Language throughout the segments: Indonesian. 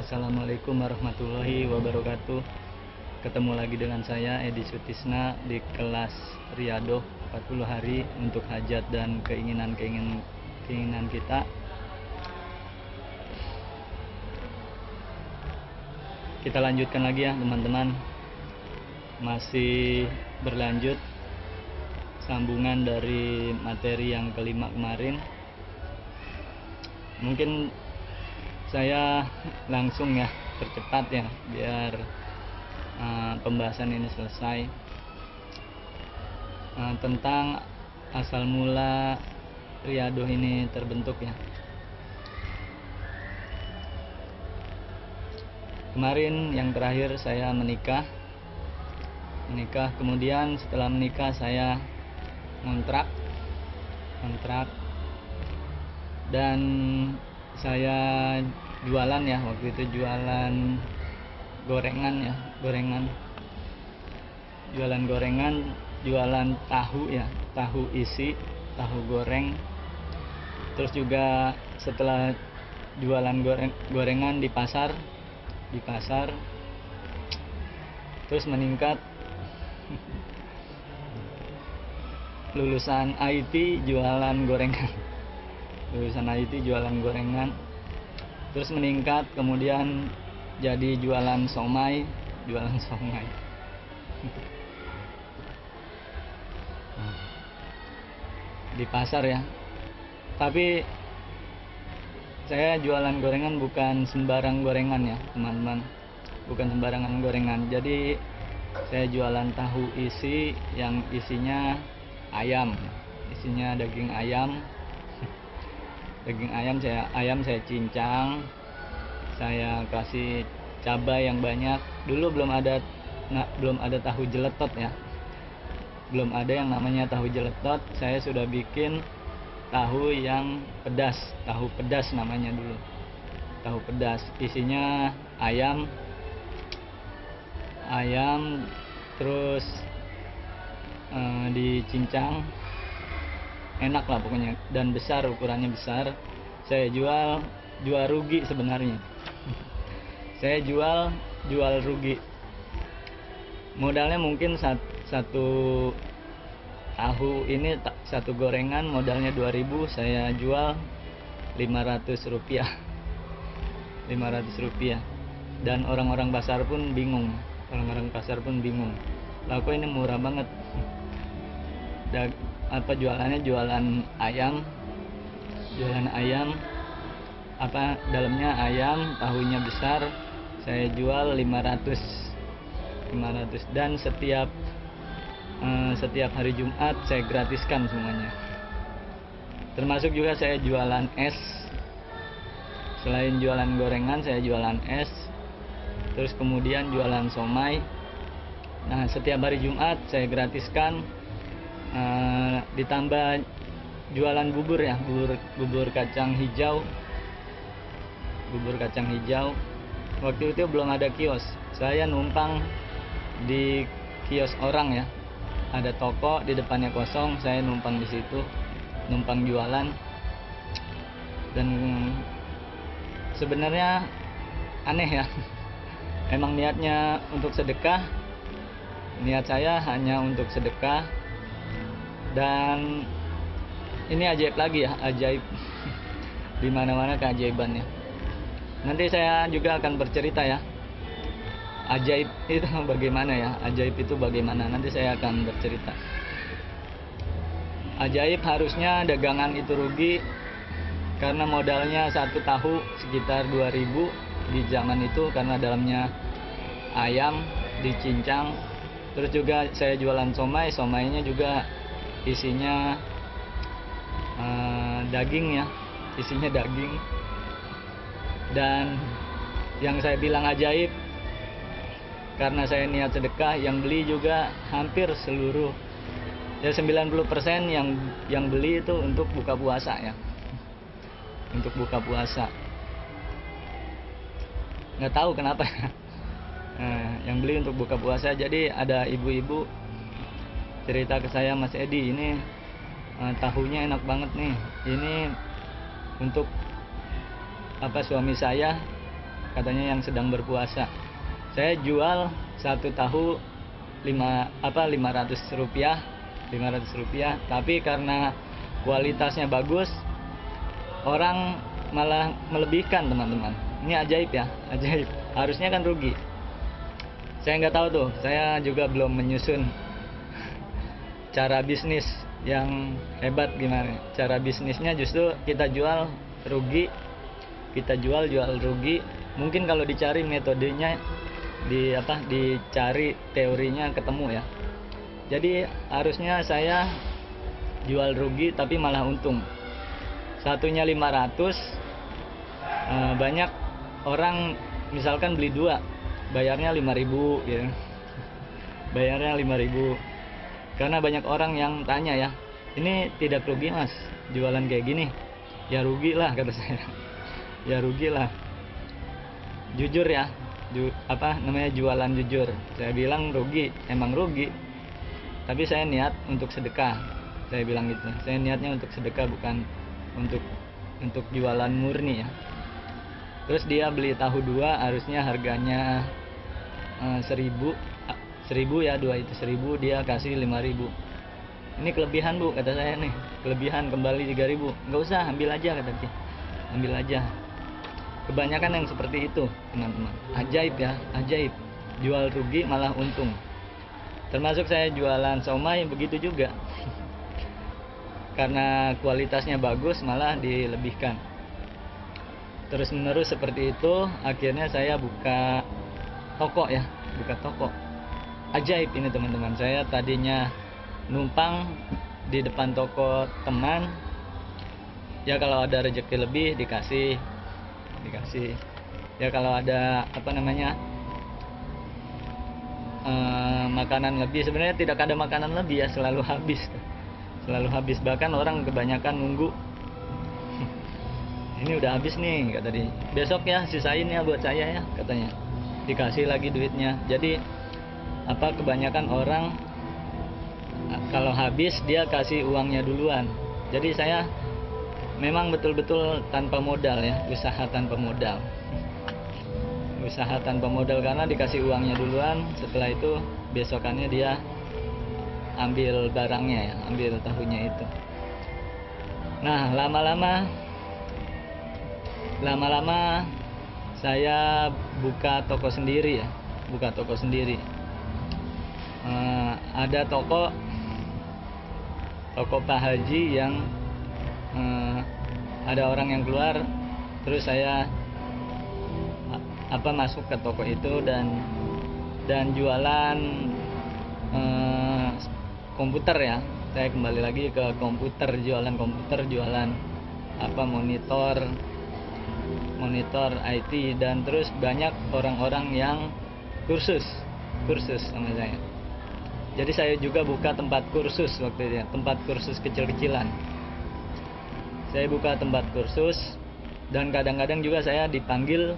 Assalamualaikum warahmatullahi wabarakatuh. Ketemu lagi dengan saya Edi Sutisna di kelas Riyadhah 40 hari untuk hajat dan keinginan kita. Kita lanjutkan lagi ya teman-teman. Masih berlanjut sambungan dari materi yang kelima kemarin. Mungkin saya langsung ya, percepat ya, biar pembahasan ini selesai. Tentang asal mula Riyadhah ini terbentuk ya. Kemarin yang terakhir saya menikah, kemudian setelah menikah saya kontrak dan saya jualan ya, waktu itu jualan gorengan, jualan tahu ya, tahu isi, tahu goreng. Terus juga setelah jualan gorengan di pasar terus meningkat, lulusan IT jualan gorengan, terus meningkat, kemudian jadi jualan somai di pasar ya. Tapi saya jualan gorengan bukan sembarang gorengan ya teman-teman, bukan sembarangan gorengan. Jadi saya jualan tahu isi yang isinya ayam, isinya daging ayam. Saya cincang, saya kasih cabai yang banyak. Dulu belum ada tahu jeletot ya, belum ada yang namanya tahu jeletot. Saya sudah bikin tahu yang pedas, tahu pedas namanya dulu, tahu pedas. Isinya ayam terus dicincang, enak lah pokoknya, dan besar, ukurannya besar. Saya jual rugi sebenarnya. Saya jual rugi. Modalnya mungkin satu tahu ini, satu gorengan modalnya 2.000, saya jual 500 rupiah. Dan orang-orang pasar pun bingung. Lah kok ini murah banget. Jualannya jualan ayam, dalamnya ayam, tahunya besar. Saya jual 500 dan setiap hari Jumat saya gratiskan semuanya. Termasuk juga saya jualan es. Selain jualan gorengan, saya jualan es, terus kemudian jualan somai. Nah, setiap hari Jumat saya gratiskan, ditambah jualan bubur ya, bubur kacang hijau. Waktu itu belum ada kios, saya numpang di kios orang ya, ada toko di depannya kosong, saya numpang di situ, numpang jualan. Dan sebenarnya aneh ya, emang niatnya untuk sedekah, niat saya hanya untuk sedekah. Dan ini ajaib lagi ya, ajaib di mana-mana keajaibannya. Nanti saya juga akan bercerita ya, ajaib itu bagaimana, nanti saya akan bercerita. Ajaib harusnya dagangan itu rugi, karena modalnya satu tahu sekitar 2.000 di zaman itu, karena dalamnya ayam dicincang. Terus juga saya jualan somainya juga isinya daging. Dan yang saya bilang ajaib, karena saya niat sedekah, yang beli juga hampir seluruh ya 90% yang beli itu untuk buka puasa ya, nggak tahu kenapa ya. Yang beli untuk buka puasa. Jadi ada ibu-ibu cerita ke saya, Mas Edi, ini tahunya enak banget nih, ini untuk suami saya katanya yang sedang berpuasa. Saya jual satu tahu 500 rupiah, tapi karena kualitasnya bagus, orang malah melebihkan, teman-teman. Ini ajaib ya, ajaib. Harusnya kan rugi. Saya nggak tahu tuh, saya juga belum menyusun cara bisnis yang hebat gimana. Cara bisnisnya justru kita jual rugi, kita jual rugi. Mungkin kalau dicari metodenya, dicari teorinya ketemu ya. Jadi harusnya saya jual rugi tapi malah untung. Satunya 500, banyak orang misalkan beli 2, bayarnya 5.000 gitu. Bayarnya 5.000. Karena banyak orang yang tanya ya, ini tidak rugi mas jualan kayak gini? Ya rugi lah, kata saya. Ya rugi lah. Jujur ya, jualan jujur. Saya bilang rugi, emang rugi. Tapi saya niat untuk sedekah. Saya bilang gitu. Saya niatnya untuk sedekah, bukan untuk jualan murni ya. Terus dia beli tahu 2, harusnya harganya 1.000 ya, 2 itu 1.000, dia kasih 5.000. Ini kelebihan bu, kata saya nih, kelebihan, kembali 3.000. Nggak usah, ambil aja, kata dia, ambil aja. Kebanyakan yang seperti itu, teman-teman. Ajaib ya, ajaib. Jual rugi malah untung. Termasuk saya jualan somai begitu juga. Karena kualitasnya bagus malah dilebihkan. Terus menerus seperti itu, akhirnya saya buka toko ya, buka toko. Ajaib ini teman-teman. Saya tadinya numpang di depan toko teman. Ya kalau ada rezeki lebih dikasih. Ya kalau ada makanan lebih, sebenarnya tidak ada makanan lebih ya, selalu habis. Bahkan orang kebanyakan nunggu, ini udah habis nih, kata dia, besok ya sisain ya buat saya ya, katanya. Dikasih lagi duitnya. Jadi kebanyakan orang kalau habis dia kasih uangnya duluan. Jadi saya memang betul-betul tanpa modal ya, usaha tanpa modal karena dikasih uangnya duluan. Setelah itu besokannya dia ambil barangnya ya, ambil tahunya itu. Nah, lama-lama saya buka toko sendiri ya, ada toko Pak Haji yang ada orang yang keluar, terus saya masuk ke toko itu dan jualan komputer ya. Saya kembali lagi ke komputer, jualan monitor IT, dan terus banyak orang-orang yang kursus sama saya. Jadi saya juga buka tempat kursus waktu itu ya, tempat kursus kecil-kecilan. Saya buka tempat kursus, dan kadang-kadang juga saya dipanggil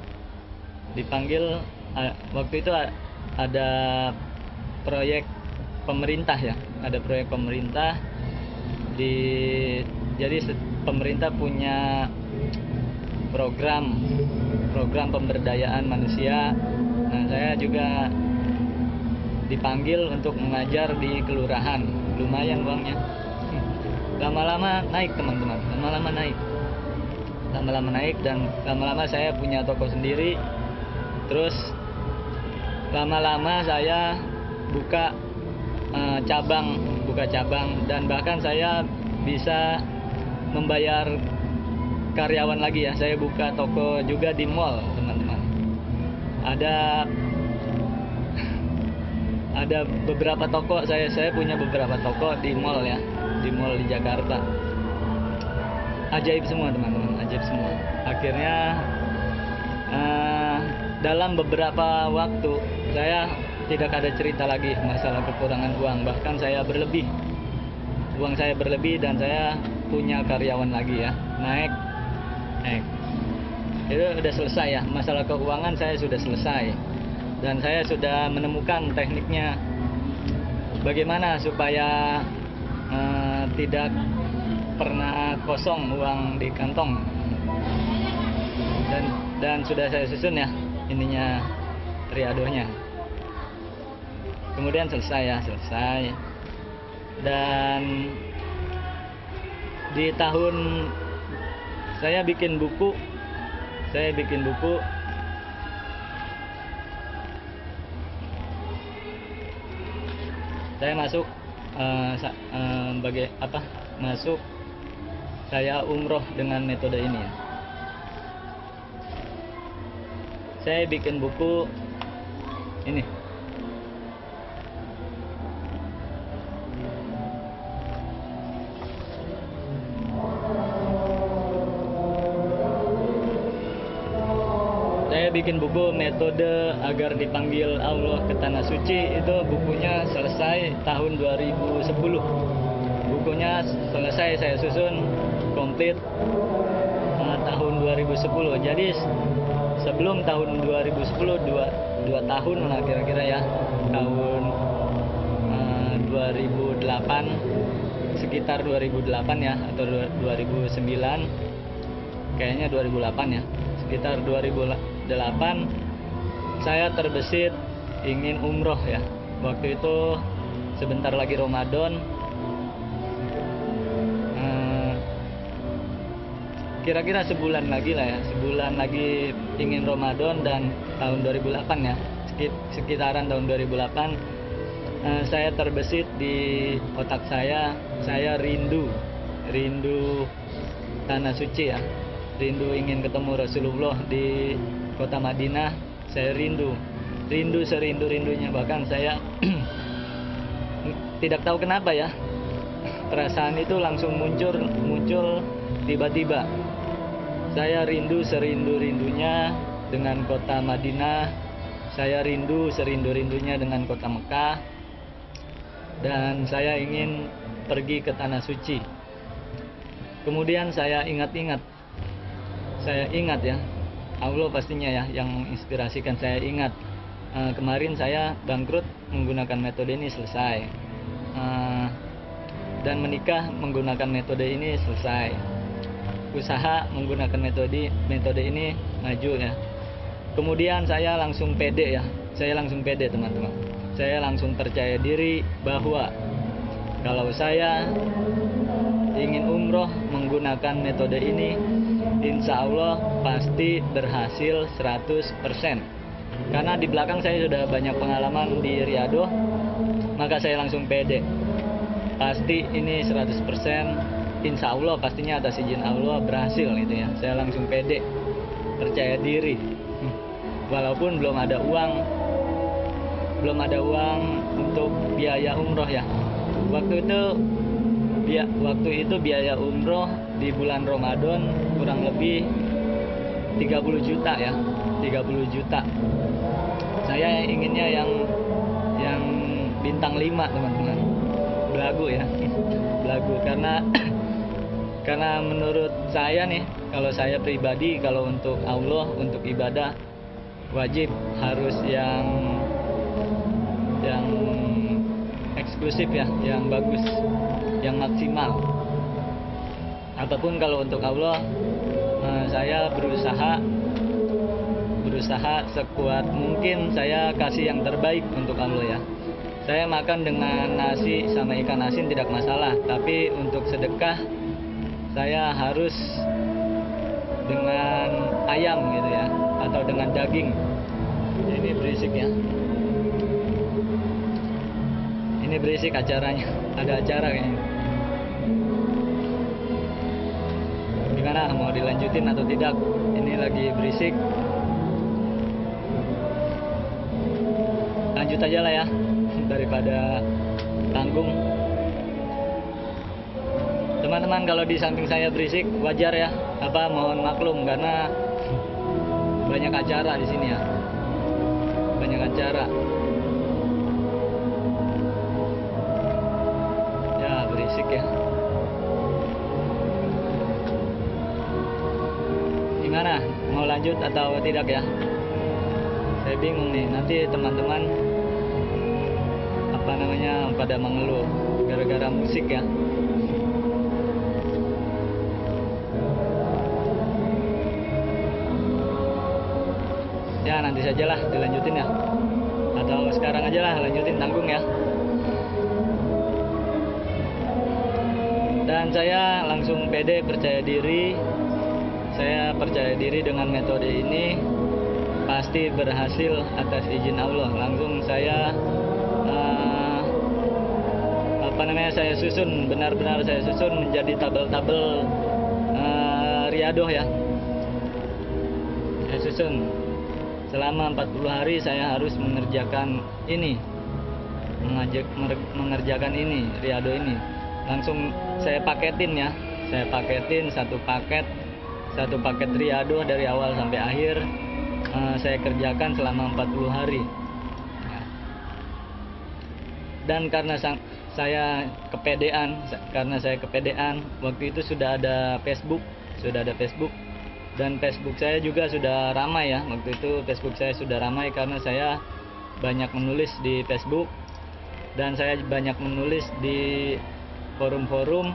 waktu itu ada proyek pemerintah ya, jadi pemerintah punya program pemberdayaan manusia. Nah, saya juga dipanggil untuk mengajar di kelurahan. Lumayan uangnya. Lama-lama naik teman-teman, lama-lama naik dan lama-lama saya punya toko sendiri. Terus lama-lama saya buka cabang, dan bahkan saya bisa membayar karyawan lagi ya. Saya buka toko juga di mall, teman-teman. Ada beberapa toko, saya punya beberapa toko di mall ya, di mall di Jakarta. Ajaib semua teman-teman, ajaib semua. Akhirnya dalam beberapa waktu saya tidak ada cerita lagi masalah kekurangan uang. Bahkan uang saya berlebih dan saya punya karyawan lagi ya, naik. Itu sudah selesai ya, masalah keuangan saya sudah selesai, dan saya sudah menemukan tekniknya bagaimana supaya tidak pernah kosong uang di kantong, dan sudah saya susun ya. ininya riadohnya. Kemudian selesai. Dan di tahun saya bikin buku saya masuk masuk saya umroh dengan metode ini ya. Saya bikin buku ini. Saya bikin buku metode agar dipanggil Allah ke Tanah Suci. Itu bukunya selesai tahun 2010. Bukunya selesai saya susun komplit tahun 2010. Jadi sebelum tahun 2010 dua tahun lah kira-kira ya. Tahun 2008, sekitar 2008 ya, atau 2009, kayaknya 2008 ya, sekitar 2008 saya terbesit ingin umroh ya. Waktu itu sebentar lagi Ramadan, kira-kira sebulan lagi lah ya, sebulan lagi ingin Ramadan, dan tahun 2008 ya, sekitaran tahun 2008 saya terbesit di otak saya rindu Tanah Suci ya, rindu ingin ketemu Rasulullah di kota Madinah. Saya rindu serindu-rindunya, bahkan saya tidak tahu kenapa ya, perasaan itu langsung muncul tiba-tiba. Saya rindu serindu-rindunya dengan kota Madinah, saya rindu serindu-rindunya dengan kota Mekah, dan saya ingin pergi ke Tanah Suci. Kemudian saya ingat ya, Allah pastinya ya yang menginspirasikan. Saya ingat kemarin saya bangkrut menggunakan metode ini selesai, dan menikah menggunakan metode ini selesai, usaha menggunakan metode ini maju ya. Kemudian saya langsung pede ya, teman-teman. Saya langsung percaya diri bahwa kalau saya ingin umroh menggunakan metode ini, insya Allah pasti berhasil 100%. Karena di belakang saya sudah banyak pengalaman di Riyadh, maka saya langsung pede. Pasti ini 100%, insya Allah pastinya atas izin Allah berhasil gitu ya. Saya langsung pede, percaya diri. Walaupun belum ada uang untuk biaya umroh ya. Waktu itu biaya umroh di bulan Ramadan kurang lebih 30 juta ya, 30 juta. Saya inginnya yang bintang 5 teman-teman, belagu ya, belagu. Karena menurut saya nih, kalau saya pribadi, kalau untuk Allah, untuk ibadah, wajib harus yang eksklusif ya, yang bagus, yang maksimal. Ataupun kalau untuk Allah, saya berusaha sekuat mungkin saya kasih yang terbaik untuk Allah ya. Saya makan dengan nasi sama ikan asin tidak masalah, tapi untuk sedekah saya harus dengan ayam gitu ya, atau dengan daging. Ini berisik ya. Ini berisik acaranya, ada acara kayaknya. Gimana, mau dilanjutin atau tidak? Ini lagi berisik. Lanjut aja lah ya, daripada tanggung. Teman-teman, kalau di samping saya berisik wajar ya, mohon maklum karena banyak acara di sini ya, banyak acara. Ya berisik ya. Gimana, mau lanjut atau tidak ya? Saya bingung nih, nanti teman-teman pada mengeluh gara-gara musik ya. Ya nanti nanti sajalah dilanjutin ya, atau sekarang aja lah lanjutin, tanggung ya. Dan saya langsung pede, percaya diri. Saya percaya diri dengan metode ini pasti berhasil atas izin Allah. Langsung saya saya susun, benar-benar saya susun menjadi tabel-tabel riadoh ya. Saya susun selama 40 hari saya harus mengerjakan ini, mengerjakan ini, riadoh ini. Langsung saya paketin ya, saya paketin satu paket riadoh dari awal sampai akhir. Saya kerjakan selama 40 hari. Dan karena saya kepedean, waktu itu sudah ada Facebook, dan Facebook saya juga sudah ramai ya. Waktu itu Facebook saya sudah ramai karena saya banyak menulis di Facebook, dan saya banyak menulis di forum-forum.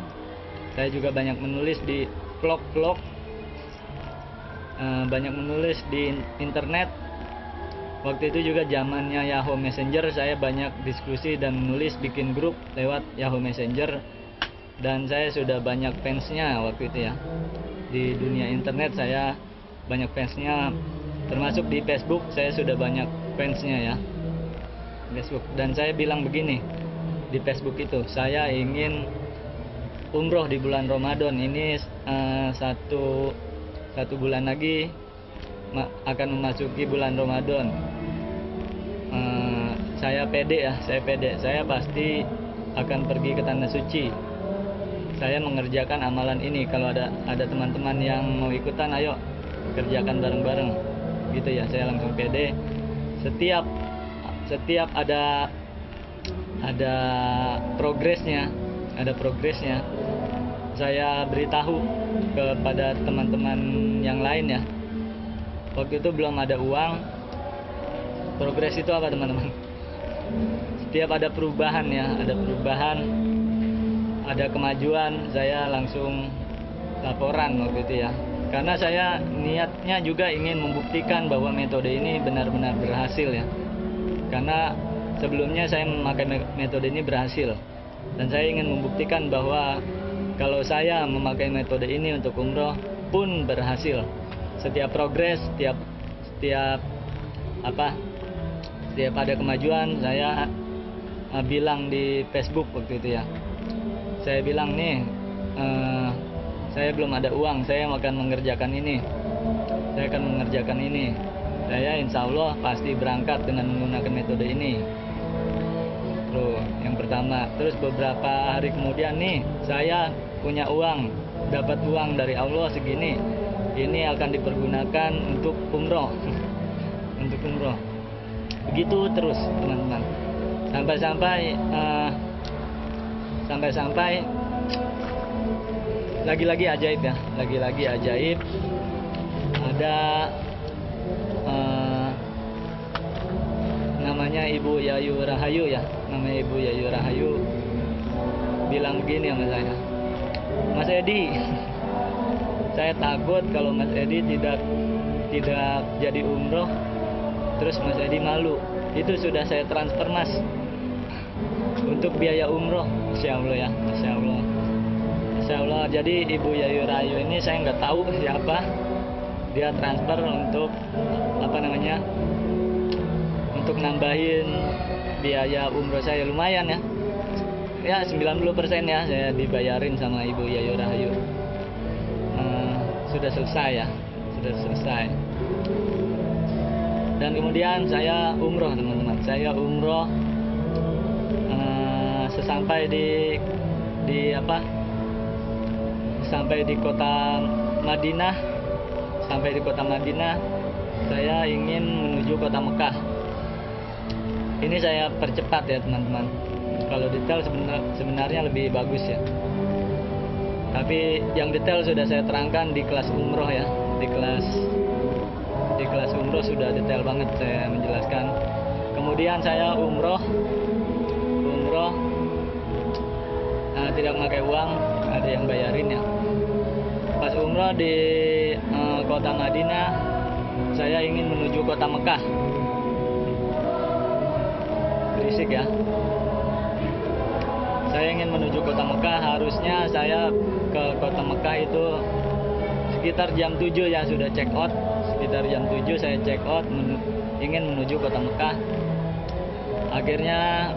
Saya juga banyak menulis di blog-blog, banyak menulis di internet. Waktu itu juga zamannya Yahoo Messenger, saya banyak diskusi dan menulis, bikin grup lewat Yahoo Messenger. Dan saya sudah banyak fansnya waktu itu ya. Di dunia internet saya banyak fansnya, termasuk di Facebook saya sudah banyak fansnya ya. Facebook. Dan saya bilang begini di Facebook itu, saya ingin umroh di bulan Ramadan ini. Satu bulan lagi akan memasuki bulan Ramadan. Saya pede, saya pasti akan pergi ke tanah suci. Saya mengerjakan amalan ini. Kalau ada teman-teman yang mau ikutan, ayo kerjakan bareng-bareng gitu ya. Saya langsung pede. Setiap ada progresnya, saya beritahu kepada teman-teman yang lain ya. Waktu itu belum ada uang. Progres itu apa teman-teman? Setiap ada perubahan ya, ada kemajuan, saya langsung laporan waktu itu ya. Karena saya niatnya juga ingin membuktikan bahwa metode ini benar-benar berhasil ya. Karena sebelumnya saya memakai metode ini berhasil, dan saya ingin membuktikan bahwa kalau saya memakai metode ini untuk umroh pun berhasil. Setiap progres, setiap ada kemajuan, saya bilang di Facebook waktu itu ya. Saya bilang nih, saya belum ada uang, saya akan mengerjakan ini. Saya insya Allah pasti berangkat dengan menggunakan metode ini. Terus yang pertama, terus beberapa hari kemudian nih, saya punya uang, dapat uang dari Allah segini. Ini akan dipergunakan untuk umroh. Begitu terus teman-teman. Sampai lagi-lagi ajaib ya. Ada namanya Ibu Yayu Rahayu ya. Bilang begini sama saya, Mas Edi, saya takut kalau Mas Edi tidak jadi umroh, terus Mas Edi malu. Itu sudah saya transfer Mas untuk biaya umroh. Masya Allah ya, Masya Allah. Jadi Ibu Yayu Rahayu ini saya nggak tahu siapa. Dia transfer untuk untuk nambahin biaya umroh saya, lumayan ya. Ya 90% ya saya dibayarin sama Ibu Yayu Rahayu. Sudah selesai. Dan kemudian saya umroh teman-teman. Sesampai di kota Madinah, saya ingin menuju kota Mekah. Ini saya percepat ya teman-teman. Kalau detail sebenarnya lebih bagus ya. Tapi yang detail sudah saya terangkan di kelas umroh ya. Di kelas umroh sudah detail banget saya menjelaskan. Kemudian saya umroh tidak memakai uang, ada yang bayarin ya. Pas umroh di kota Madinah, saya ingin menuju kota Mekah. Berisik ya. Saya ingin menuju kota Mekah. Harusnya saya ke kota Mekah itu sekitar jam 7 ya, sudah check out. Sekitar jam 7 saya check out, ingin menuju kota Mekah. Akhirnya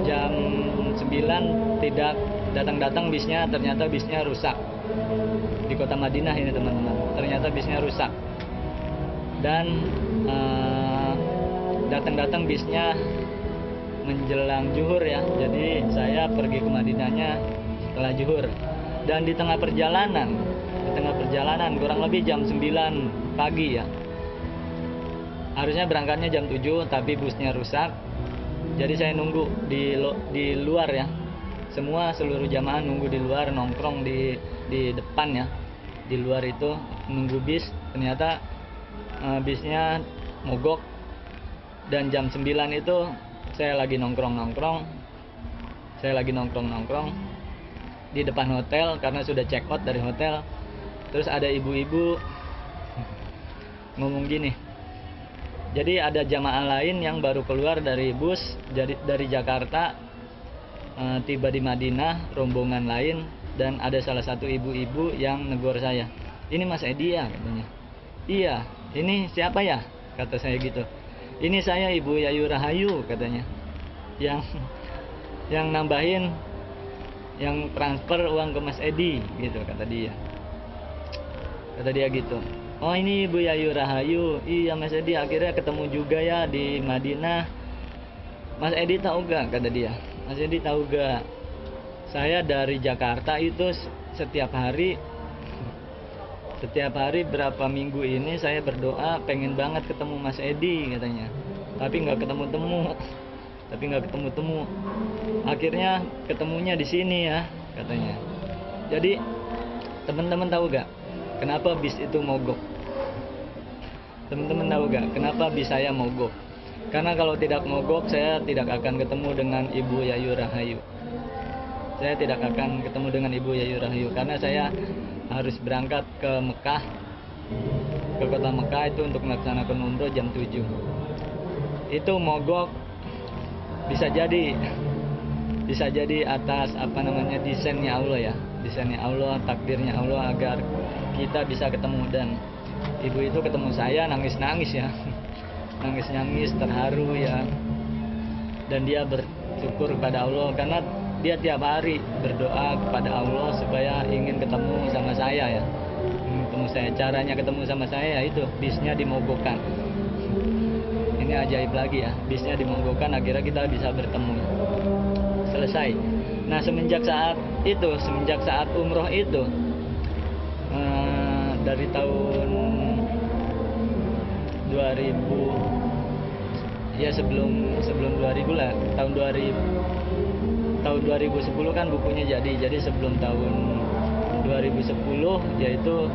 jam 9 tidak datang-datang bisnya, ternyata bisnya rusak. Di kota Madinah ini teman-teman, ternyata bisnya rusak. Dan datang-datang bisnya menjelang zuhur ya. Jadi saya pergi ke Madinahnya setelah zuhur. Dan di tengah perjalanan kurang lebih jam 9 pagi ya. Harusnya berangkatnya jam 7 tapi busnya rusak. Jadi saya nunggu di luar ya. Seluruh jamaah nunggu di luar, nongkrong di depan ya. Di luar itu nunggu bis. Ternyata bisnya mogok. Dan jam 9 itu saya lagi nongkrong di depan hotel karena sudah check out dari hotel. Terus ada ibu-ibu ngomong gini. Jadi ada jamaah lain yang baru keluar dari bus dari Jakarta, tiba di Madinah, rombongan lain, dan ada salah satu ibu-ibu yang negor saya. Ini Mas Edi ya, katanya. Iya, ini siapa ya? Kata saya gitu. Ini saya Ibu Yayu Rahayu, katanya. Yang nambahin, yang transfer uang ke Mas Edi, gitu kata dia. Kata dia gitu. Oh ini Ibu Yayu Rahayu. Iya Mas Edi, akhirnya ketemu juga ya di Madinah. Mas Edi tahu gak? Kata dia. Mas Edi tahu gak? Saya dari Jakarta itu setiap hari berapa minggu ini saya berdoa pengen banget ketemu Mas Edi, katanya. Tapi nggak ketemu. Akhirnya ketemunya di sini ya, katanya. Jadi teman-teman tahu gak kenapa bis itu mogok? Teman-teman tahu gak kenapa bis saya mogok? Karena kalau tidak mogok saya tidak akan ketemu dengan Ibu Yayu Rahayu. Saya tidak akan ketemu dengan Ibu Yayu Rahayu karena saya harus berangkat ke Mekah, ke kota Mekah itu untuk melaksanakan umroh jam 7. Itu mogok bisa jadi atas desainnya Allah ya, desainnya Allah, takdirnya Allah agar kita bisa ketemu. Dan ibu itu ketemu saya nangis-nangis ya, nangis-nangis terharu ya, dan dia bersyukur kepada Allah karena dia tiap hari berdoa kepada Allah supaya ingin ketemu sama saya ya, ketemu saya. Caranya ketemu sama saya ya itu bisnya dimogokkan. Ini ajaib lagi ya, bisnya dimogokkan akhirnya kita bisa bertemu. Selesai. Nah semenjak saat umroh itu dari tahun 2000 ya, sebelum 2000 lah, tahun 2010 kan bukunya jadi sebelum tahun 2010 yaitu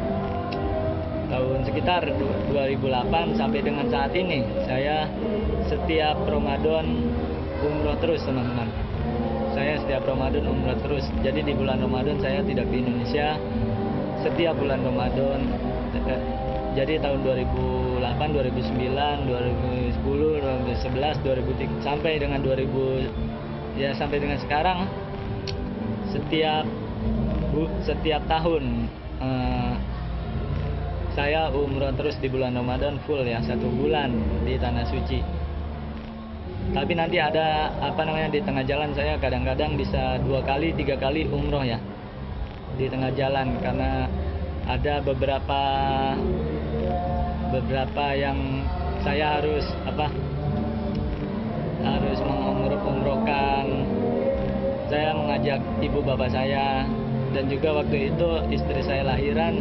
tahun sekitar 2008 sampai dengan saat ini saya setiap Ramadan umroh terus teman-teman. Saya setiap Ramadan umroh terus. Jadi di bulan Ramadan saya tidak di Indonesia. Setiap bulan Ramadan. Jadi tahun 2008, 2009, 2010, 2011, 2003 sampai dengan 2000 ya sampai dengan sekarang setiap tahun saya umroh terus di bulan Ramadan full ya, 1 bulan di Tanah Suci. Tapi nanti ada di tengah jalan saya kadang-kadang bisa 2 kali 3 kali umroh ya di tengah jalan karena ada beberapa yang saya harus umrohkan. Saya mengajak ibu bapak saya dan juga waktu itu istri saya lahiran,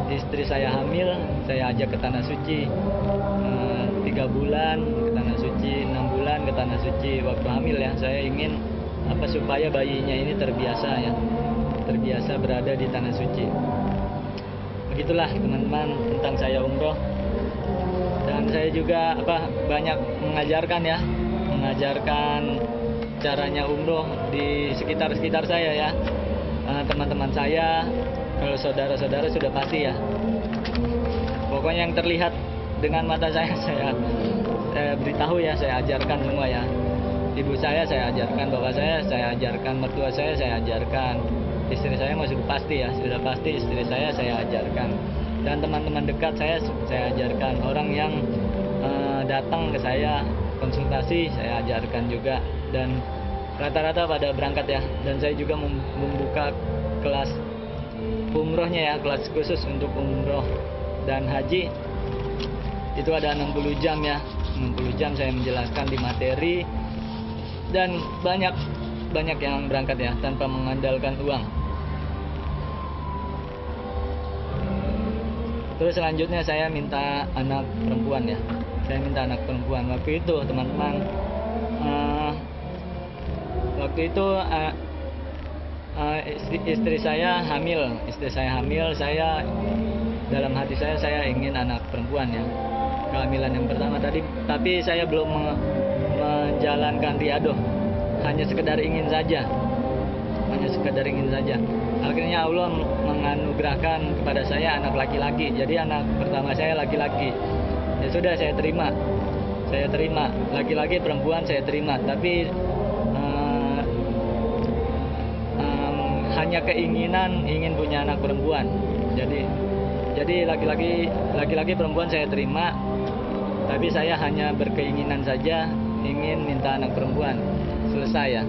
istri saya hamil, saya ajak ke Tanah Suci 3 bulan ke Tanah Suci, 6 bulan ke Tanah Suci. Waktu hamil ya saya ingin supaya bayinya ini terbiasa berada di Tanah Suci. Begitulah teman-teman tentang saya umroh. Dan saya juga banyak mengajarkan caranya umroh di sekitar saya ya. Teman-teman saya, kalau saudara-saudara sudah pasti ya Pokoknya yang terlihat dengan mata saya beritahu ya, saya ajarkan semua ya. Ibu saya ajarkan, bapak saya ajarkan, mertua saya ajarkan, istri saya mah sudah pasti ya, sudah pasti istri saya ajarkan, dan teman-teman dekat saya ajarkan, orang yang datang ke saya konsultasi saya ajarkan juga, dan rata-rata pada berangkat ya. Dan saya juga membuka kelas umrohnya ya, kelas khusus untuk umroh dan haji. Itu ada 60 jam ya, 60 jam saya menjelaskan di materi, dan banyak yang berangkat ya tanpa mengandalkan uang. Terus selanjutnya saya minta anak perempuan ya, saya minta anak perempuan. Waktu itu teman-teman, waktu itu istri saya hamil, saya dalam hati saya ingin anak perempuan ya, kehamilan yang pertama tadi, tapi saya belum menjalankan riadoh, hanya sekedar ingin saja. Akhirnya Allah menganugerahkan kepada saya anak laki-laki, jadi anak pertama saya laki-laki. Ya sudah, saya terima, laki-laki perempuan saya terima, tapi hanya keinginan ingin punya anak perempuan. Jadi laki-laki perempuan saya terima, tapi saya hanya berkeinginan saja ingin minta anak perempuan. Selesai.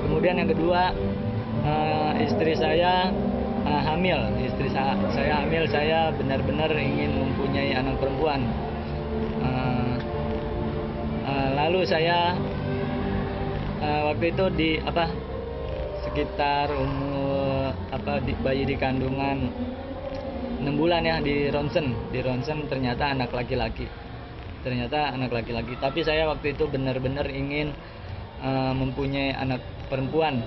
Kemudian yang kedua, istri saya hamil. Saya benar-benar ingin mempunyai anak perempuan. Lalu saya waktu itu sekitar umur bayi di kandungan 6 bulan ya, di ronsen ternyata anak laki-laki. Tapi saya waktu itu benar-benar ingin mempunyai anak perempuan,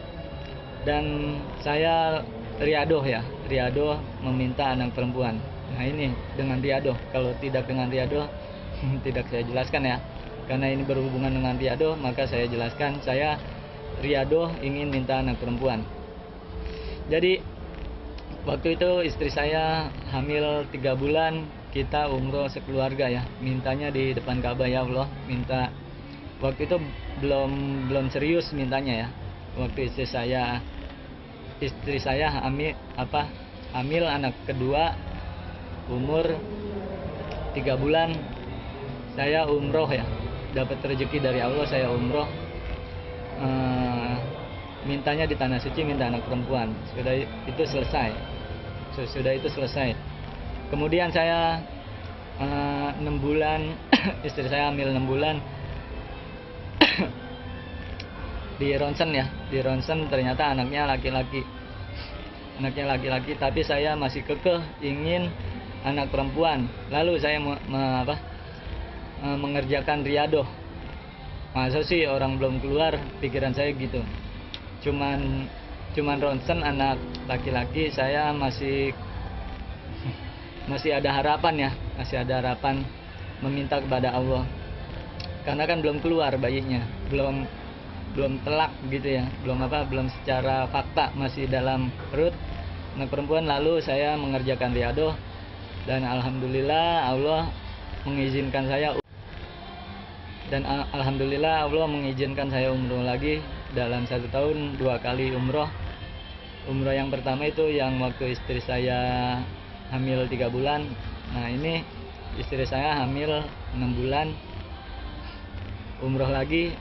dan saya riadoh meminta anak perempuan. Nah ini dengan riadoh, kalau tidak dengan riadoh tidak saya jelaskan ya, karena ini berhubungan dengan riadoh maka saya jelaskan. Saya riadoh ingin minta anak perempuan. Jadi waktu itu istri saya hamil 3 bulan, kita umroh sekeluarga ya, mintanya di depan Ka'bah. Ya Allah, minta. Waktu itu belum serius mintanya ya. Waktu istri saya hamil anak kedua, umur 3 bulan, saya umroh ya, dapat rezeki dari Allah, saya umroh. Mintanya di tanah suci, minta anak perempuan. Sudah itu selesai. Kemudian saya 6 bulan istri saya hamil 6 bulan di ronsen ternyata anaknya laki-laki, tapi saya masih kekeh ingin anak perempuan. Lalu saya mengerjakan riadoh. Masa sih orang belum keluar, pikiran saya gitu. Cuman ronsen anak laki-laki, saya masih ada harapan ya, meminta kepada Allah, karena kan belum keluar bayinya, belum telak gitu ya, belum secara fakta, masih dalam perut anak perempuan. Lalu saya mengerjakan riadoh, dan alhamdulillah Allah mengizinkan saya umroh lagi dalam 1 tahun 2 kali umroh. Umroh yang pertama itu yang waktu istri saya hamil 3 bulan. Nah ini istri saya hamil 6 bulan, umroh lagi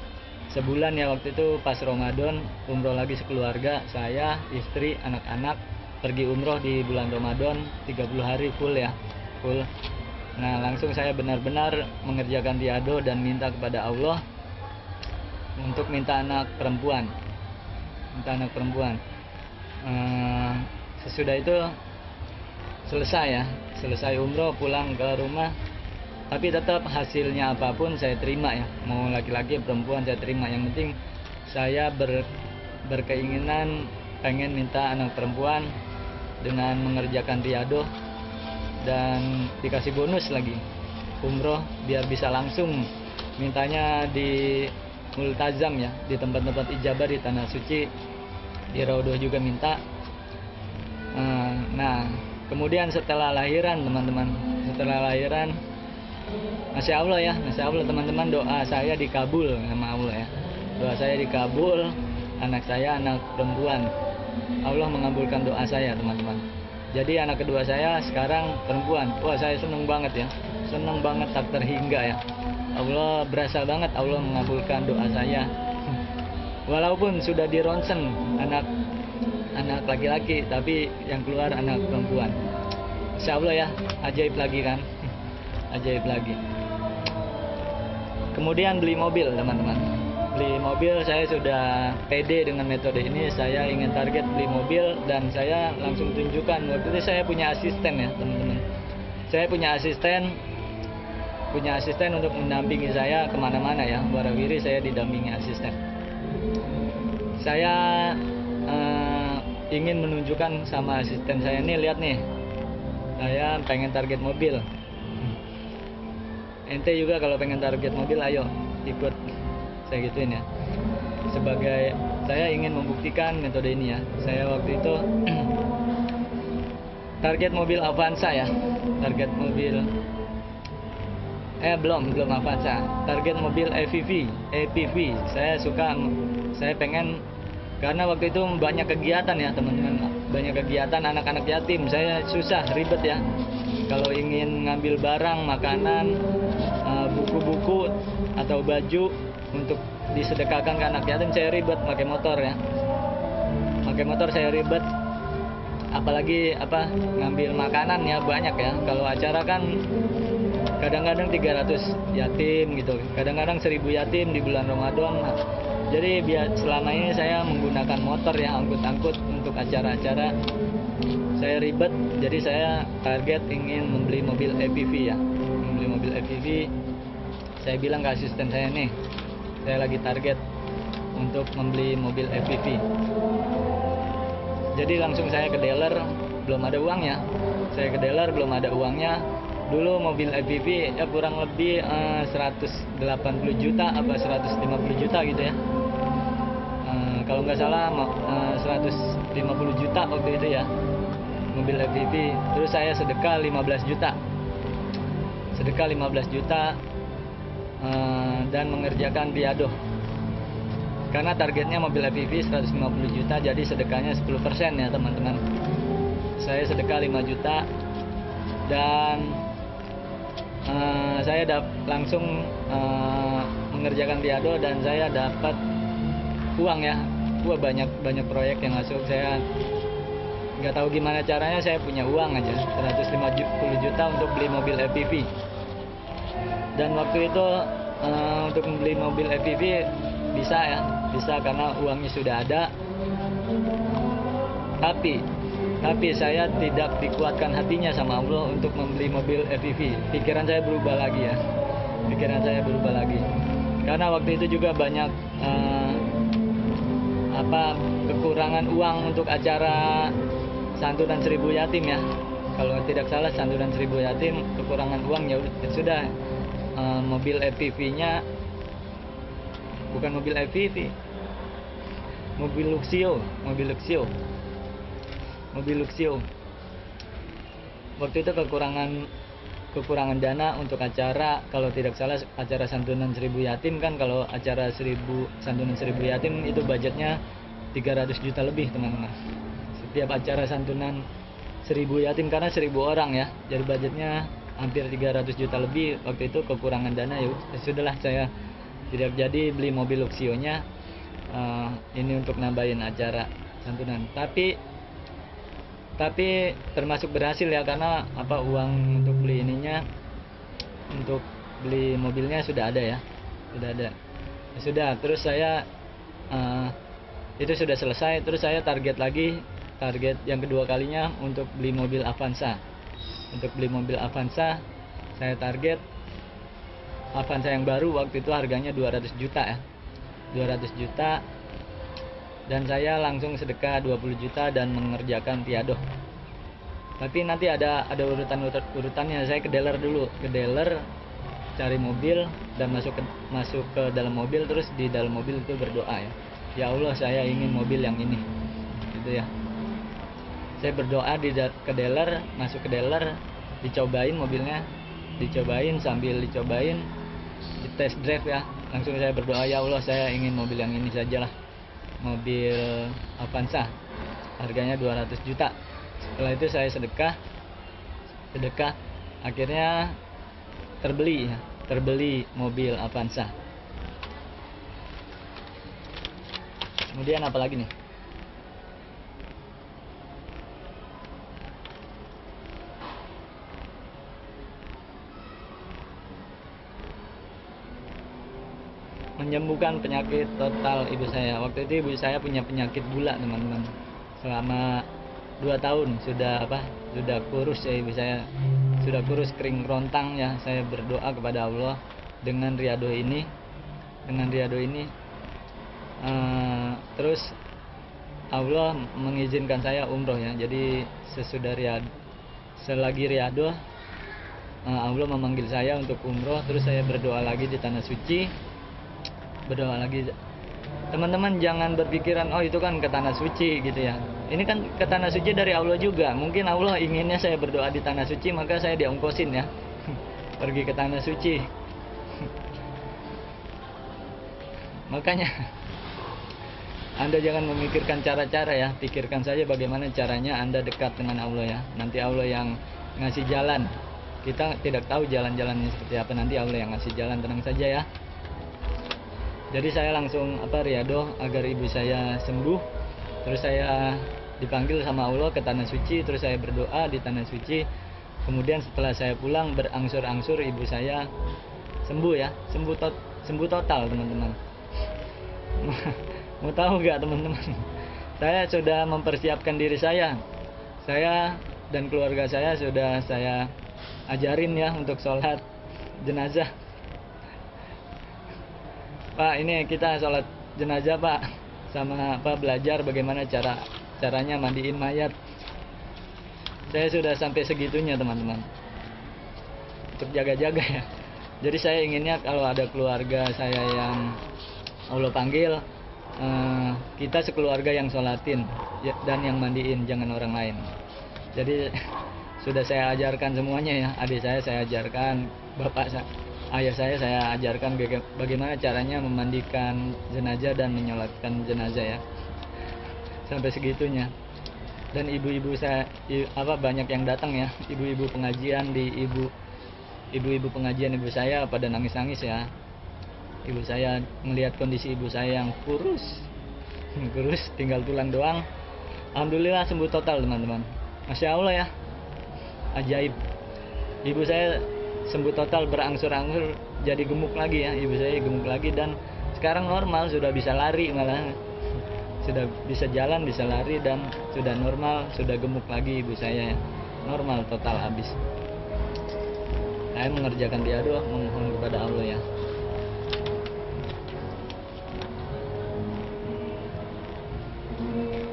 sebulan ya, waktu itu pas Ramadan, umroh lagi sekeluarga, saya, istri, anak-anak pergi umroh di bulan Ramadan 30 hari full. Nah langsung saya benar-benar mengerjakan riadoh dan minta kepada Allah untuk minta anak perempuan. Sesudah itu selesai umroh, pulang ke rumah, tapi tetap hasilnya apapun saya terima ya, mau laki-laki perempuan saya terima. Yang penting saya berkeinginan pengen minta anak perempuan dengan mengerjakan riadoh, dan dikasih bonus lagi umroh biar bisa langsung mintanya di multazam ya, di tempat-tempat ijabah di tanah suci, di Raudhah juga minta. Nah Kemudian setelah lahiran teman-teman, setelah lahiran, Masya Allah ya, Masya Allah teman-teman, doa saya dikabul sama Allah ya. Doa saya dikabul, anak saya anak perempuan. Allah mengabulkan doa saya teman-teman. Jadi anak kedua saya sekarang perempuan. Wah, saya seneng banget ya, seneng banget tak terhingga ya. Allah berasa banget, Allah mengabulkan doa saya. Walaupun sudah di ronsen anak laki-laki, tapi yang keluar anak perempuan. Insya Allah ya, ajaib lagi kan. Ajaib lagi. Kemudian beli mobil teman-teman. Beli mobil, saya sudah pede dengan metode ini. Saya ingin target beli mobil dan saya langsung tunjukkan. Waktu itu saya punya asisten ya teman-teman. Saya punya asisten untuk mendampingi saya kemana-mana ya. Warawiri saya didampingi asisten. Saya ingin menunjukkan sama asisten saya, nih lihat nih, saya pengen target mobil. Ente juga kalau pengen target mobil, ayo ikut, saya gituin ya. Sebagai saya ingin membuktikan metode ini ya. Saya waktu itu target mobil Avanza ya, target mobil belum Avanza, target mobil APV. Saya pengen, karena waktu itu banyak kegiatan ya teman-teman, banyak kegiatan anak-anak yatim. Saya susah, ribet ya. Kalau ingin ngambil barang, makanan, buku-buku atau baju untuk disedekahkan ke anak yatim, saya ribet pakai motor ya. Pakai motor saya ribet. Apalagi ngambil makanan ya, banyak ya. Kalau acara kan kadang-kadang 300 yatim gitu, kadang-kadang 1000 yatim di bulan Ramadan. Jadi selama ini saya menggunakan motor ya, angkut-angkut untuk acara-acara. Saya ribet, jadi saya target ingin membeli mobil APV ya. Membeli mobil APV. Saya bilang ke asisten saya, nih, saya lagi target untuk membeli mobil APV. Jadi langsung saya ke dealer, belum ada uangnya. Saya ke dealer, belum ada uangnya. Dulu mobil APV ya kurang lebih 180 juta apa 150 juta gitu ya. Kalau nggak salah 150 juta waktu itu ya, mobil APV. Terus saya sedekah 15 juta. Sedekah 15 juta dan mengerjakan piadoh. Karena targetnya mobil APV 150 juta, jadi sedekahnya 10% ya teman-teman. Saya sedekah 5 juta dan saya langsung mengerjakan piado dan saya dapat uang ya. Banyak proyek yang masuk. Saya nggak tahu gimana caranya, saya punya uang aja 150 juta untuk beli mobil APV. Dan waktu itu untuk membeli mobil APV bisa karena uangnya sudah ada. Tapi saya tidak dikuatkan hatinya sama Allah untuk membeli mobil APV. Pikiran saya berubah lagi ya. Karena waktu itu juga banyak kekurangan uang untuk acara santunan 1000 yatim ya. Kalau tidak salah santunan 1000 yatim, kekurangan uang ya sudah. Mobil APV-nya bukan mobil APV, mobil Luxio. Waktu itu kekurangan dana untuk acara, kalau tidak salah acara santunan 1000 yatim kan. Kalau acara santunan 1000 yatim itu budgetnya 300 juta lebih teman-teman. Setiap acara santunan 1000 yatim karena 1000 orang ya, jadi budgetnya hampir 300 juta lebih. Waktu itu kekurangan dana, ya sudahlah saya tidak jadi beli mobil Luxio-nya. Ini untuk nambahin acara santunan. Tapi termasuk berhasil ya, karena uang untuk beli untuk beli mobilnya sudah ada ya, sudah. Terus saya itu sudah selesai. Terus saya target yang kedua kalinya untuk beli mobil Avanza. Saya target Avanza yang baru, waktu itu harganya 200 juta ya, 200 juta. Dan saya langsung sedekah 20 juta dan mengerjakan piadoh. Tapi nanti ada urutannya. Saya ke dealer dulu, cari mobil dan masuk ke dalam mobil. Terus di dalam mobil itu berdoa ya Allah, saya ingin mobil yang ini, gitu ya. Saya berdoa ke dealer, masuk ke dealer, dicobain mobilnya, dicobain, sambil dicobain di test drive ya, langsung saya berdoa, ya Allah saya ingin mobil yang ini saja lah, mobil Avanza, harganya 200 juta. Setelah itu saya sedekah, akhirnya terbeli mobil Avanza. Kemudian apa lagi nih? Menyembuhkan penyakit total ibu saya. Waktu itu ibu saya punya penyakit gula, teman-teman. Selama 2 tahun sudah kurus ya ibu saya. Sudah kurus, kering kerontang ya. Saya berdoa kepada Allah dengan riado ini. Terus Allah mengizinkan saya umroh ya. Jadi selagi riado, Allah memanggil saya untuk umroh. Terus saya berdoa lagi di tanah suci. Teman-teman jangan berpikiran oh itu kan ke tanah suci gitu ya. Ini kan ke tanah suci dari Allah juga. Mungkin Allah inginnya saya berdoa di tanah suci, maka saya diongkosin ya pergi ke tanah suci. Makanya Anda jangan memikirkan cara-cara ya, pikirkan saja bagaimana caranya Anda dekat dengan Allah ya. Nanti Allah yang ngasih jalan. Kita tidak tahu jalan-jalannya seperti apa, nanti Allah yang ngasih jalan, tenang saja ya. Jadi saya langsung riado agar ibu saya sembuh. Terus saya dipanggil sama Allah ke tanah suci, terus saya berdoa di tanah suci. Kemudian setelah saya pulang berangsur-angsur ibu saya sembuh ya, sembuh total, teman-teman. Mau tahu gak teman-teman? Saya sudah mempersiapkan diri saya dan keluarga saya sudah saya ajarin ya untuk sholat jenazah. Pak, ini kita sholat jenazah Pak, sama belajar bagaimana caranya mandiin mayat. Saya sudah sampai segitunya teman-teman, untuk jaga-jaga ya. Jadi saya inginnya kalau ada keluarga saya yang Allah panggil, kita sekeluarga yang sholatin dan yang mandiin, jangan orang lain. Jadi sudah saya ajarkan semuanya ya, adik saya ajarkan, ayah saya ajarkan bagaimana caranya memandikan jenazah dan menyolatkan jenazah ya, sampai segitunya. Dan ibu-ibu saya banyak yang datang ya, ibu-ibu pengajian ibu-ibu pengajian ibu saya pada nangis-nangis ya. Ibu saya melihat kondisi ibu saya yang kurus tinggal tulang doang, alhamdulillah sembuh total teman-teman. Masya Allah ya, ajaib. Ibu saya sembuh total, berangsur-angsur jadi gemuk lagi ya, ibu saya gemuk lagi dan sekarang normal, sudah bisa lari, malah sudah bisa jalan, bisa lari dan sudah normal, sudah gemuk lagi ibu saya ya. Normal total habis. Saya mengerjakan riado, memohon kepada Allah ya.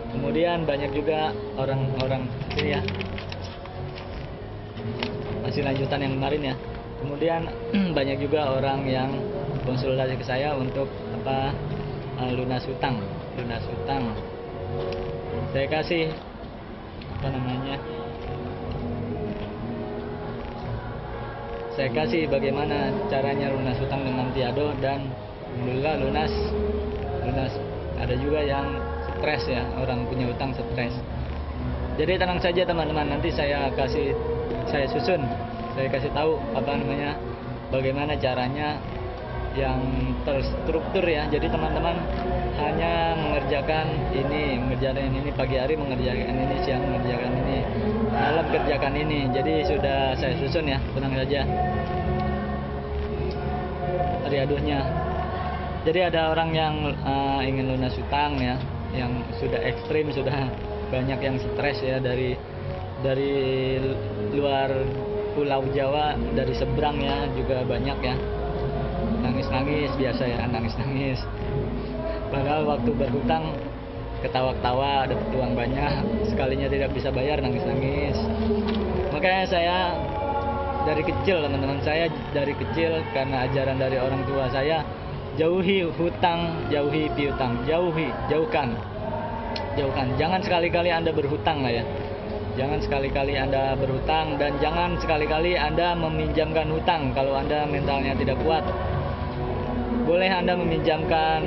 Kemudian banyak juga orang-orang ini ya, masih lanjutan yang kemarin ya. Kemudian banyak juga orang yang konsultasi ke saya untuk lunas hutang. Saya kasih saya kasih bagaimana caranya lunas hutang dengan riado dan alhamdulillah lunas. Ada juga yang stres ya, orang punya hutang stres. Jadi tenang saja teman-teman, nanti saya susun, saya kasih tahu bagaimana caranya yang terstruktur ya. Jadi teman-teman hanya mengerjakan ini pagi hari, mengerjakan ini siang, mengerjakan ini malam, kerjakan ini. Jadi sudah saya susun ya, tenang saja riadohnya. Jadi ada orang yang ingin lunas hutang ya, yang sudah ekstrim, sudah banyak yang stres ya, dari luar Pulau Jawa, dari seberang ya juga banyak ya, nangis-nangis biasa ya, nangis-nangis. Padahal waktu berhutang ketawa-ketawa, dapat uang banyak, sekalinya tidak bisa bayar nangis-nangis. Makanya saya dari kecil teman-teman, karena ajaran dari orang tua saya, jauhi hutang, jauhi piutang, jauhkan. Jangan sekali-kali Anda berhutang lah ya. Jangan sekali-kali Anda berhutang, dan jangan sekali-kali Anda meminjamkan hutang kalau Anda mentalnya tidak kuat. Boleh Anda meminjamkan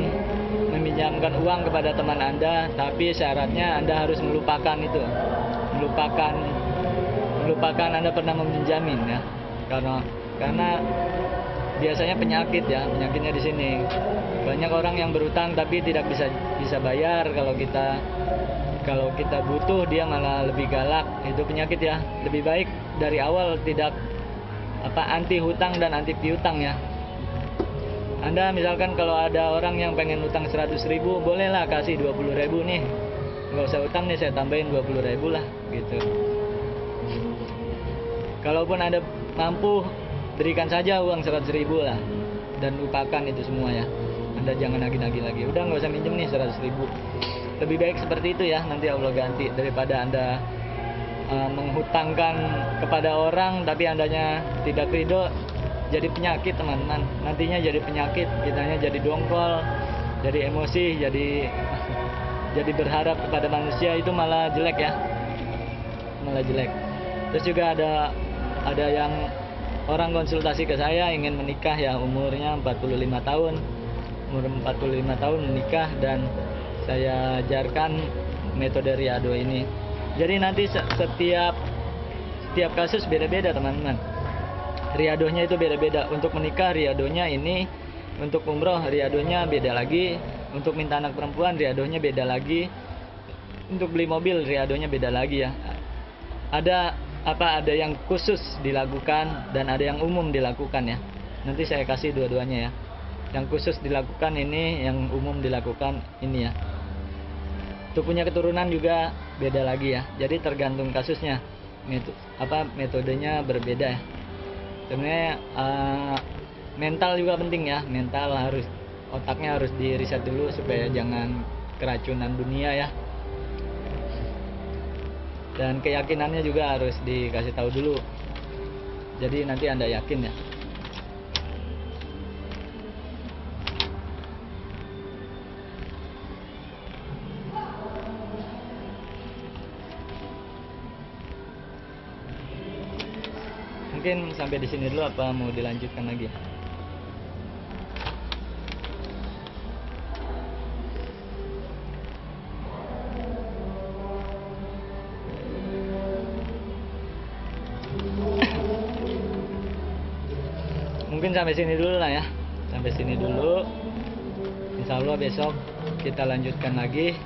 uang kepada teman Anda, tapi syaratnya Anda harus melupakan itu. Melupakan Anda pernah meminjamin ya. Karena biasanya penyakitnya di sini. Banyak orang yang berhutang tapi tidak bisa bayar. Kalau kita butuh dia malah lebih galak. Itu penyakit ya. Lebih baik dari awal tidak anti hutang dan anti piutang ya. Anda misalkan kalau ada orang yang pengen utang 100.000, bolehlah kasih 20.000 nih. Nggak usah utang nih, saya tambahin 20.000 lah gitu. Kalaupun Anda mampu, berikan saja uang 100.000 lah, dan lupakan itu semua ya. Anda jangan nagih-nagih lagi. Udah nggak usah minjem nih 100.000. Lebih baik seperti itu ya, nanti Allah ganti, daripada Anda menghutangkan kepada orang tapi Andanya tidak ridho. Jadi penyakit teman-teman, nantinya jadi penyakit, kitanya jadi dongkol, jadi emosi, jadi berharap kepada manusia, itu malah jelek ya, malah jelek. Terus juga ada yang orang konsultasi ke saya ingin menikah ya, umurnya 45 tahun, umur 45 tahun menikah, dan saya ajarkan metode Riyadho ini. Jadi nanti setiap kasus beda-beda teman-teman. Riyadhonya itu beda-beda. Untuk menikah Riyadhonya ini, untuk umroh Riyadhonya beda lagi, untuk minta anak perempuan Riyadhonya beda lagi, untuk beli mobil Riyadhonya beda lagi ya. Ada yang khusus dilakukan dan ada yang umum dilakukan ya. Nanti saya kasih dua-duanya ya. Yang khusus dilakukan ini, yang umum dilakukan ini ya. Untuk punya keturunan juga beda lagi ya. Jadi tergantung kasusnya. Metodenya berbeda ya. Sebenarnya mental juga penting ya. Otaknya harus diriset dulu supaya jangan keracunan dunia ya. Dan keyakinannya juga harus dikasih tahu dulu. Jadi nanti Anda yakin ya. Mungkin sampai di sini dulu, apa mau dilanjutkan lagi? Mungkin sampai sini dulu lah ya. Sampai sini dulu. Insya Allah besok kita lanjutkan lagi.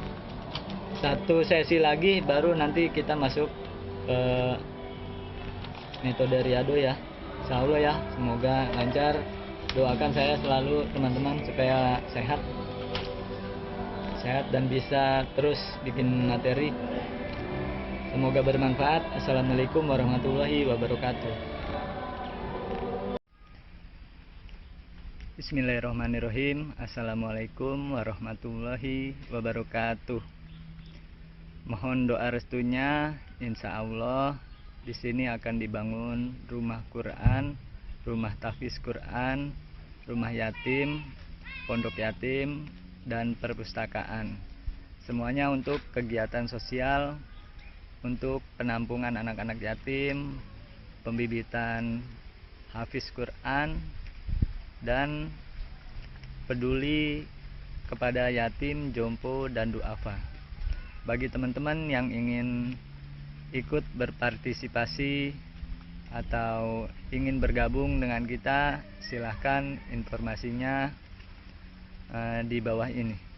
Satu sesi lagi baru nanti kita masuk ke metode Riyadho ya. Insya Allah ya, semoga lancar. Doakan saya selalu teman-teman supaya sehat dan bisa terus bikin materi. Semoga bermanfaat. Assalamualaikum warahmatullahi wabarakatuh. Bismillahirrahmanirrahim. Assalamualaikum warahmatullahi wabarakatuh. Mohon doa restunya, insya Allah di sini akan dibangun rumah Quran, rumah tahfiz Quran, rumah yatim, pondok yatim, dan perpustakaan. Semuanya untuk kegiatan sosial, untuk penampungan anak-anak yatim, pembibitan hafiz Quran, dan peduli kepada yatim, jompo, dan duafa. Bagi teman-teman yang ingin ikut berpartisipasi atau ingin bergabung dengan kita, silahkan informasinya di bawah ini.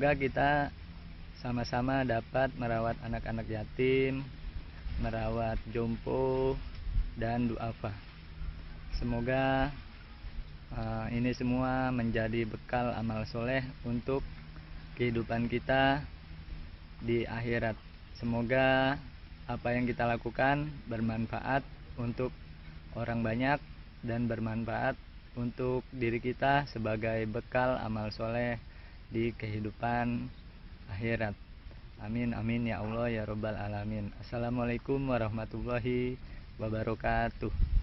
Semoga kita sama-sama dapat merawat anak-anak yatim, merawat jompo dan duafa. Semoga ini semua menjadi bekal amal soleh untuk kehidupan kita di akhirat. Semoga apa yang kita lakukan bermanfaat untuk orang banyak dan bermanfaat untuk diri kita sebagai bekal amal soleh di kehidupan akhirat. Amin amin ya Allah ya Rabbal alamin. Assalamualaikum warahmatullahi wabarakatuh.